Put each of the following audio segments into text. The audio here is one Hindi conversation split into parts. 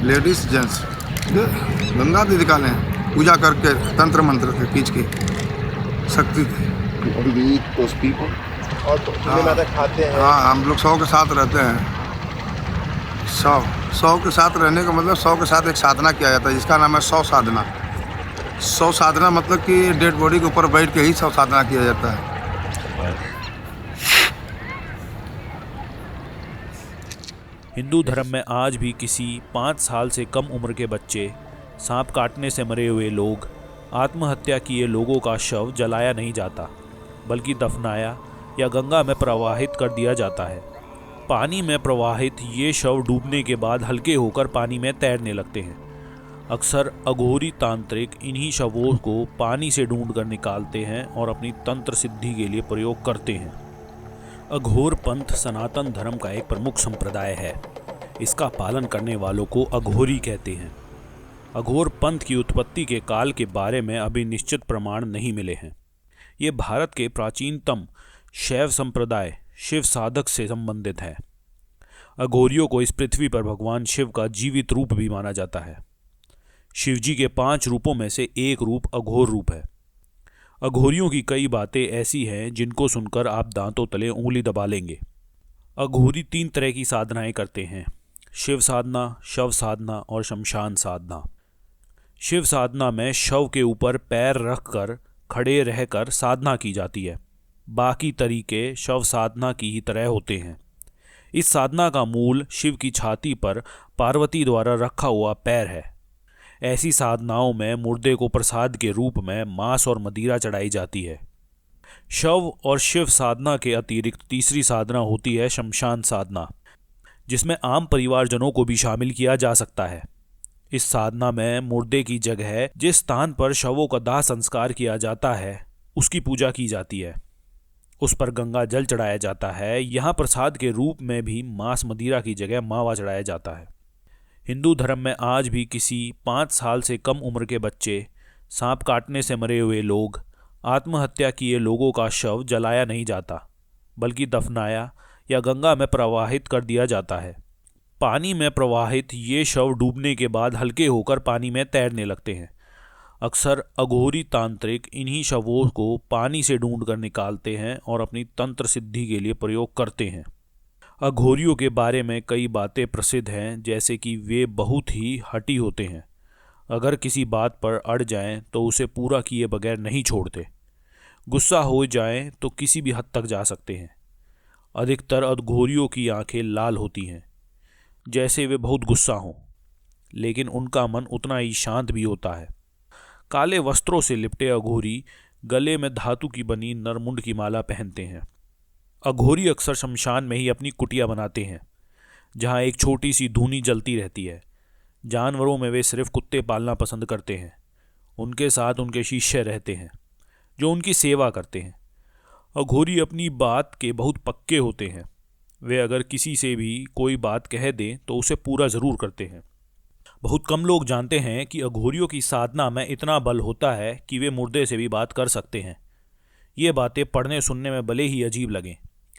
लेडीज जेंट्स गंगा भी निकाले हैं पूजा करके, तंत्र मंत्र के खींच के शक्ति थे। और तो माता खाते हैं। हाँ, हम लोग 100 के साथ रहते हैं। 100 के साथ रहने का मतलब 100 के साथ एक साधना किया जाता है जिसका नाम है 100 साधना। 100 साधना मतलब कि डेड बॉडी के ऊपर बैठ के ही 100 साधना किया जाता है। हिंदू धर्म में आज भी किसी 5 साल से कम उम्र के बच्चे, सांप काटने से मरे हुए लोग, आत्महत्या किए लोगों का शव जलाया नहीं जाता, बल्कि दफनाया या गंगा में प्रवाहित कर दिया जाता है। पानी में प्रवाहित ये शव डूबने के बाद हल्के होकर पानी में तैरने लगते हैं। अक्सर अघोरी तांत्रिक इन्हीं शवों को पानी से ढूंढकर निकालते हैं और अपनी तंत्र सिद्धि के लिए प्रयोग करते हैं। अघोर पंथ सनातन धर्म का एक प्रमुख संप्रदाय है। इसका पालन करने वालों को अघोरी कहते हैं। अघोर पंथ की उत्पत्ति के काल के बारे में अभी निश्चित प्रमाण नहीं मिले हैं। ये भारत के प्राचीनतम शैव संप्रदाय शिव साधक से संबंधित है। अघोरियों को इस पृथ्वी पर भगवान शिव का जीवित रूप भी माना जाता है। शिवजी के 5 रूपों में से एक रूप अघोर रूप है। अघोरियों की कई बातें ऐसी हैं जिनको सुनकर आप दांतों तले उंगली दबा लेंगे। अघोरी 3 तरह की साधनाएं करते हैं: शिव साधना, शव साधना और शमशान साधना। शिव साधना में शव के ऊपर पैर रखकर खड़े रहकर साधना की जाती है। बाकी तरीके शव साधना की ही तरह होते हैं। इस साधना का मूल शिव की छाती पर पार्वती द्वारा रखा हुआ पैर है। ऐसी साधनाओं में मुर्दे को प्रसाद के रूप में मांस और मदिरा चढ़ाई जाती है। शव और शिव साधना के अतिरिक्त तीसरी साधना होती है शमशान साधना, जिसमें आम परिवारजनों को भी शामिल किया जा सकता है। इस साधना में मुर्दे की जगह जिस स्थान पर शवों का दाह संस्कार किया जाता है उसकी पूजा की जाती है। उस पर गंगा जल चढ़ाया जाता है। यहाँ प्रसाद के रूप में भी मांस मदिरा की जगह मावा चढ़ाया जाता है। हिंदू धर्म में आज भी किसी 5 साल से कम उम्र के बच्चे, सांप काटने से मरे हुए लोग, आत्महत्या किए लोगों का शव जलाया नहीं जाता, बल्कि दफनाया या गंगा में प्रवाहित कर दिया जाता है। पानी में प्रवाहित ये शव डूबने के बाद हल्के होकर पानी में तैरने लगते हैं। अक्सर अघोरी तांत्रिक इन्हीं शवों को पानी से ढूंढकर निकालते हैं और अपनी तंत्र सिद्धि के लिए प्रयोग करते हैं। अघोरियों के बारे में कई बातें प्रसिद्ध हैं, जैसे कि वे बहुत ही हठी होते हैं। अगर किसी बात पर अड़ जाएं तो उसे पूरा किए बगैर नहीं छोड़ते। गुस्सा हो जाएं तो किसी भी हद तक जा सकते हैं। अधिकतर अघोरियों की आंखें लाल होती हैं, जैसे वे बहुत गुस्सा हों, लेकिन उनका मन उतना ही शांत भी होता है। काले वस्त्रों से लिपटे अघोरी गले में धातु की बनी नरमुंड की माला पहनते हैं। अघोरी अक्सर शमशान में ही अपनी कुटिया बनाते हैं, जहाँ एक छोटी सी धूनी जलती रहती है। जानवरों में वे सिर्फ कुत्ते पालना पसंद करते हैं। उनके साथ उनके शिष्य रहते हैं जो उनकी सेवा करते हैं। अघोरी अपनी बात के बहुत पक्के होते हैं। वे अगर किसी से भी कोई बात कह दें तो उसे पूरा ज़रूर करते हैं। बहुत कम लोग जानते हैं कि अघोरियों की साधना में इतना बल होता है कि वे मुर्दे से भी बात कर सकते हैं। ये बातें पढ़ने सुनने में भले ही अजीब लगें,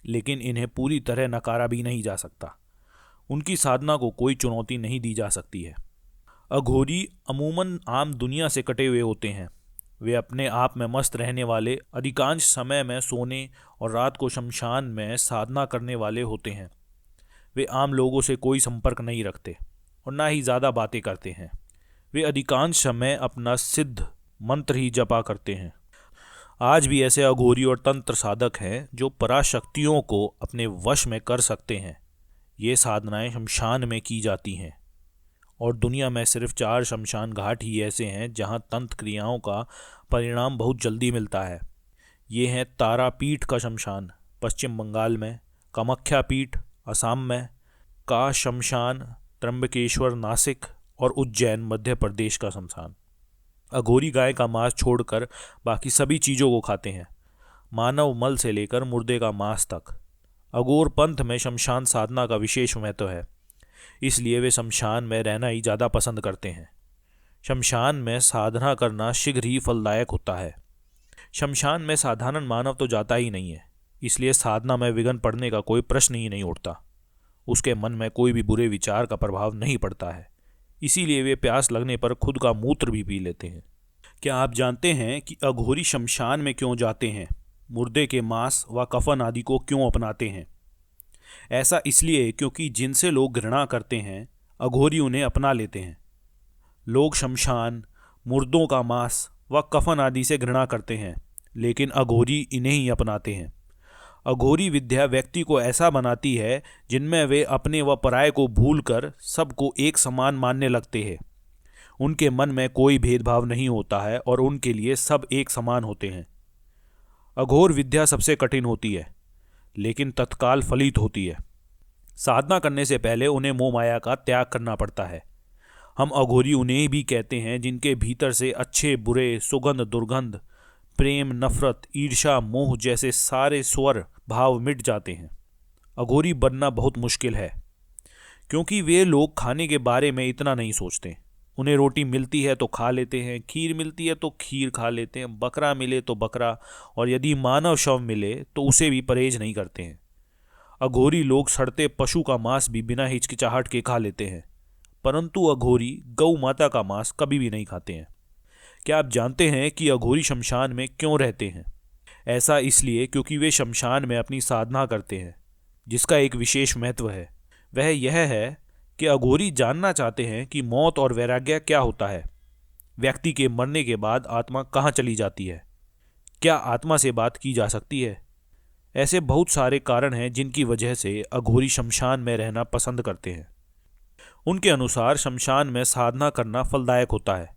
लेकिन इन्हें पूरी तरह नकारा भी नहीं जा सकता। उनकी साधना को कोई चुनौती नहीं दी जा सकती है। अघोरी अमूमन आम दुनिया से कटे हुए होते हैं। वे अपने आप में मस्त रहने वाले, अधिकांश समय में सोने और रात को शमशान में साधना करने वाले होते हैं। वे आम लोगों से कोई संपर्क नहीं रखते और ना ही ज़्यादा बातें करते हैं। वे अधिकांश समय अपना सिद्ध मंत्र ही जपा करते हैं। आज भी ऐसे अघोरी और तंत्र साधक हैं जो पराशक्तियों को अपने वश में कर सकते हैं। ये साधनाएं शमशान में की जाती हैं और दुनिया में सिर्फ 4 शमशान घाट ही ऐसे हैं जहां तंत्र क्रियाओं का परिणाम बहुत जल्दी मिलता है। ये हैं तारापीठ का शमशान पश्चिम बंगाल में, कामाख्या पीठ असम में, का शमशान त्र्यंबकेश्वर नासिक और उज्जैन मध्य प्रदेश का शमशान। अघोरी गाय का मांस छोड़कर बाकी सभी चीज़ों को खाते हैं, मानव मल से लेकर मुर्दे का मांस तक। अघोर पंथ में शमशान साधना का विशेष महत्व है, इसलिए वे शमशान में रहना ही ज़्यादा पसंद करते हैं। शमशान में साधना करना शीघ्र ही फलदायक होता है। शमशान में साधारण मानव तो जाता ही नहीं है, इसलिए साधना में विघ्न पड़ने का कोई प्रश्न ही नहीं उठता। उसके मन में कोई भी बुरे विचार का प्रभाव नहीं पड़ता है। इसीलिए वे प्यास लगने पर खुद का मूत्र भी पी लेते हैं। क्या आप जानते हैं कि अघोरी शमशान में क्यों जाते हैं, मुर्दे के मांस व कफन आदि को क्यों अपनाते हैं? ऐसा इसलिए क्योंकि जिनसे लोग घृणा करते हैं अघोरी उन्हें अपना लेते हैं। लोग शमशान, मुर्दों का मांस व कफन आदि से घृणा करते हैं, लेकिन अघोरी इन्हें ही अपनाते हैं। अघोरी विद्या व्यक्ति को ऐसा बनाती है जिनमें वे अपने व पराये को भूलकर सबको एक समान मानने लगते हैं। उनके मन में कोई भेदभाव नहीं होता है और उनके लिए सब एक समान होते हैं। अघोर विद्या सबसे कठिन होती है, लेकिन तत्काल फलित होती है। साधना करने से पहले उन्हें मोह माया का त्याग करना पड़ता है। हम अघोरी उन्हें भी कहते हैं जिनके भीतर से अच्छे बुरे, सुगंध दुर्गंध, प्रेम नफरत, ईर्ष्या मोह जैसे सारे स्वर भाव मिट जाते हैं। अघोरी बनना बहुत मुश्किल है, क्योंकि वे लोग खाने के बारे में इतना नहीं सोचते। उन्हें रोटी मिलती है तो खा लेते हैं, खीर मिलती है तो खीर खा लेते हैं, बकरा मिले तो बकरा, और यदि मानव शव मिले तो उसे भी परहेज नहीं करते हैं। अघोरी लोग सड़ते पशु का मांस भी बिना हिचकिचाहट के खा लेते हैं, परंतु अघोरी गौ माता का मांस कभी भी नहीं खाते हैं। क्या आप जानते हैं कि अघोरी शमशान में क्यों रहते हैं? ऐसा इसलिए क्योंकि वे शमशान में अपनी साधना करते हैं, जिसका एक विशेष महत्व है। वह यह है कि अघोरी जानना चाहते हैं कि मौत और वैराग्य क्या होता है। व्यक्ति के मरने के बाद आत्मा कहाँ चली जाती है? क्या आत्मा से बात की जा सकती है? ऐसे बहुत सारे कारण हैं जिनकी वजह से अघोरी शमशान में रहना पसंद करते हैं। उनके अनुसार शमशान में साधना करना फलदायक होता है,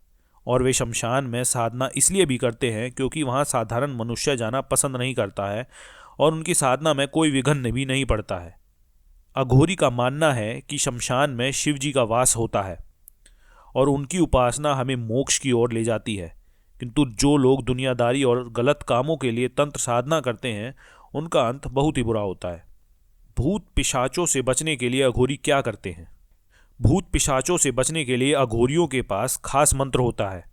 और वे शमशान में साधना इसलिए भी करते हैं क्योंकि वहाँ साधारण मनुष्य जाना पसंद नहीं करता है और उनकी साधना में कोई विघ्न भी नहीं पड़ता है। अघोरी का मानना है कि शमशान में शिव जी का वास होता है और उनकी उपासना हमें मोक्ष की ओर ले जाती है, किंतु जो लोग दुनियादारी और गलत कामों के लिए तंत्र साधना करते हैं उनका अंत बहुत ही बुरा होता है। भूत पिशाचों से बचने के लिए अघोरी क्या करते हैं? भूत पिशाचों से बचने के लिए अघोरियों के पास खास मंत्र होता है।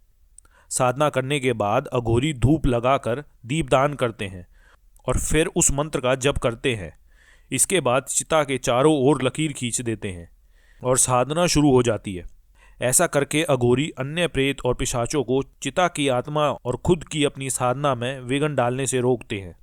साधना करने के बाद अघोरी धूप लगाकर दीपदान करते हैं और फिर उस मंत्र का जप करते हैं। इसके बाद चिता के चारों ओर लकीर खींच देते हैं और साधना शुरू हो जाती है। ऐसा करके अघोरी अन्य प्रेत और पिशाचों को चिता की आत्मा और खुद की अपनी साधना में विघ्न डालने से रोकते हैं।